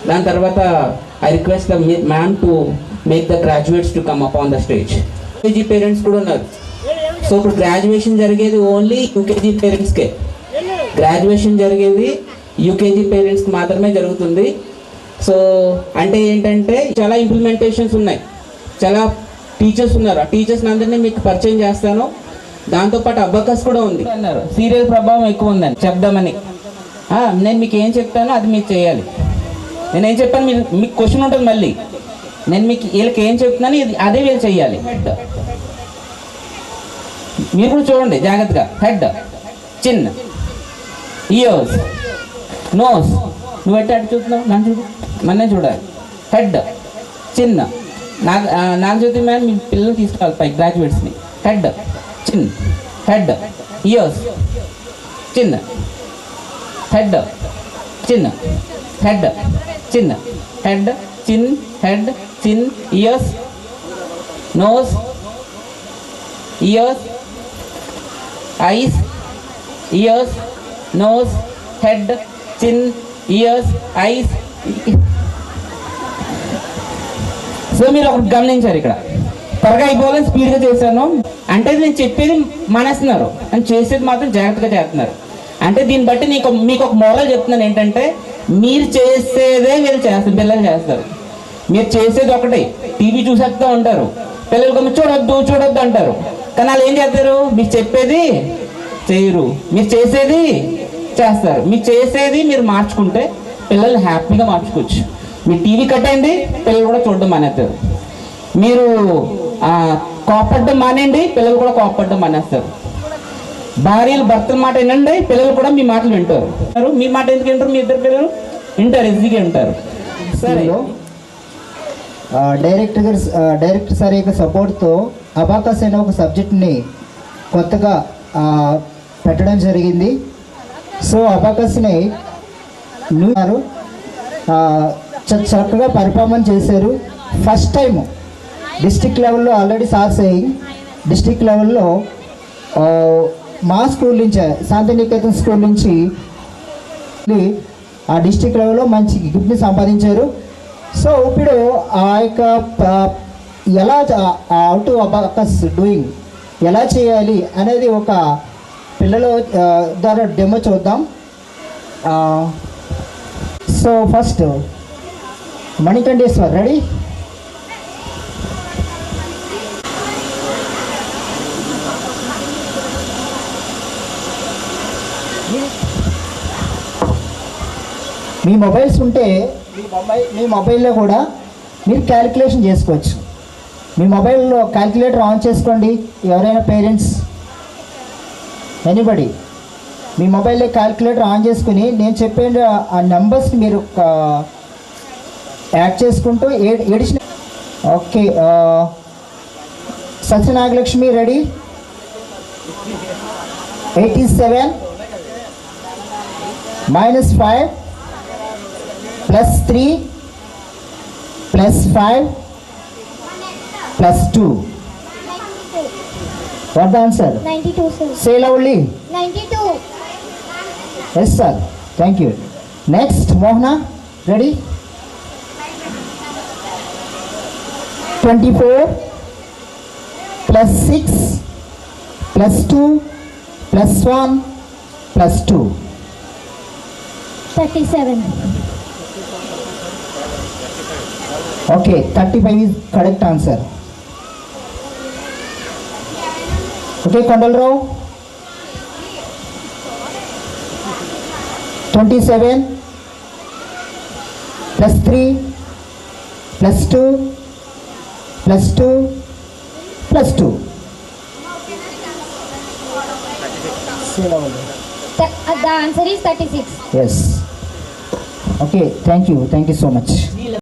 దాని తర్వాత I request the ma'am to make the graduates to come up on the stage. UKG parents కూడా ఉన్నారు. So ఇప్పుడు graduation జరిగేది ఓన్లీ యూకేజీ పేరెంట్స్కే. గ్రాడ్యుయేషన్ జరిగేది యూకేజీ పేరెంట్స్కి మాత్రమే జరుగుతుంది. సో అంటే ఏంటంటే చాలా ఇంప్లిమెంటేషన్స్ ఉన్నాయి, చాలా టీచర్స్ ఉన్నారు. ఆ టీచర్స్ అందరినీ మీకు పరిచయం చేస్తాను. దాంతోపాటు అబకస్ కూడా ఉంది అన్నారు. సీరియల్ ప్రభావం ఎక్కువ ఉందని చెప్దామని. నేను మీకు ఏం చెప్తానో అది మీరు చేయాలి. నేనేం చెప్పాను మీకు క్వశ్చన్ ఉంటుంది మళ్ళీ. నేను మీకు వీళ్ళకి ఏం చెప్తున్నాను అదే వీళ్ళు చేయాలి. హెడ్ మీరు కూడా చూడండి జాగ్రత్తగా. Head, chin, ears, nose. నువ్వు ఎట్ట అటు చూస్తున్నావు, నన్ను చూడు, మన్నే చూడాలి. హెడ్, చిన్న. నాగజ్యోతి మ్యామ్ మీ పిల్లలు తీసుకోవాలి పై గ్రాడ్యుయేట్స్ని. Head, chin, head, ears, chin, head, chin, head, chin, head, chin, head, chin, ears, nose, ears, eyes, ears, nose, head, chin, ears, eyes. So మీరు ఒకటి గమనించారు, ఇక్కడ త్వరగా అయిపోవాలని స్పీడ్గా చేశాను. అంటే నేను చెప్పేది మానేస్తున్నారు, అని చేసేది మాత్రం జాగ్రత్తగా చేస్తున్నారు. అంటే దీన్ని బట్టి మీకు ఒక మోరల్ చెప్తున్నాను ఏంటంటే, మీరు చేసేదే మీరు చేస్తారు, పిల్లలు చేస్తారు. మీరు చేసేది ఒకటి, టీవీ చూసేస్తూ ఉంటారు, పిల్లలు కొమ్మ చూడొద్దు అంటారు. కానీ వాళ్ళు ఏం చేస్తారు, మీరు చెప్పేది చేయరు, మీరు చేసేది చేస్తారు. మీరు చేసేది మీరు మార్చుకుంటే పిల్లలు హ్యాపీగా మార్చుకోవచ్చు. మీరు టీవీ కట్టండి, పిల్లలు కూడా చూడడం మానేస్తారు. మీరు కోపడ్డం మానేయండి, పిల్లలు కూడా కోపడ్డం మానేస్తారు. భార్యలు భర్తల మాట వినండి, పిల్లలు కూడా మీ మాటలు వింటారు. మీ మాట ఎందుకు వింటారు? మీ ఇద్దరు పిల్లలు వింటారు, ఈజీగా వింటారు. సరే, డైరెక్టర్ సార్ యొక్క సపోర్ట్తో అబాకస్ అనే ఒక సబ్జెక్ట్ని కొత్తగా పెట్టడం జరిగింది. సో అబాకస్ని చక్కగా పర్ఫార్మెన్స్ చేశారు. ఫస్ట్ టైం డిస్ట్రిక్ట్ లెవెల్లో, ఆల్రెడీ సార్ సేయింగ్ డిస్ట్రిక్ట్ లెవెల్లో మా స్కూల్ నుంచి, శాంతినికేతన్ స్కూల్ నుంచి ఆ డిస్ట్రిక్ట్ లెవెల్లో మంచి గిఫ్ట్ని సంపాదించారు. సో ఇప్పుడు ఆ యొక్క ఎలా హౌ టు అబాకస్ డూయింగ్ ఎలా చేయాలి అనేది ఒక పిల్లల ద్వారా డెమో చూద్దాం. So first Manikanteshwar, ready? మీ మొబైల్స్ ఉంటే మీ మొబైల్లో కూడా మీరు క్యాలిక్యులేషన్ చేసుకోవచ్చు. మీ మొబైల్లో క్యాలిక్యులేటర్ ఆన్ చేసుకోండి. ఎవరైనా పేరెంట్స్, ఎనీబడి, మీ మొబైల్లో క్యాలిక్యులేటర్ ఆన్ చేసుకుని నేను చెప్పే ఆ నెంబర్స్ని మీరు యాడ్ చేసుకుంటూ addition. Okay, Satyanagalakshmi, ready? 87 - 5 +3 +5 +2. What the answer? 92, sir. Say loudly. 92. Yes, sir. Thank you. Next, Mohana, ready? 24 +6 +2 +1 +2. 37. Okay, 35 is correct answer. Okay, Kondalrao. 27 +3 +2 +2 +2. The answer is 36. Yes. Okay, thank you so much.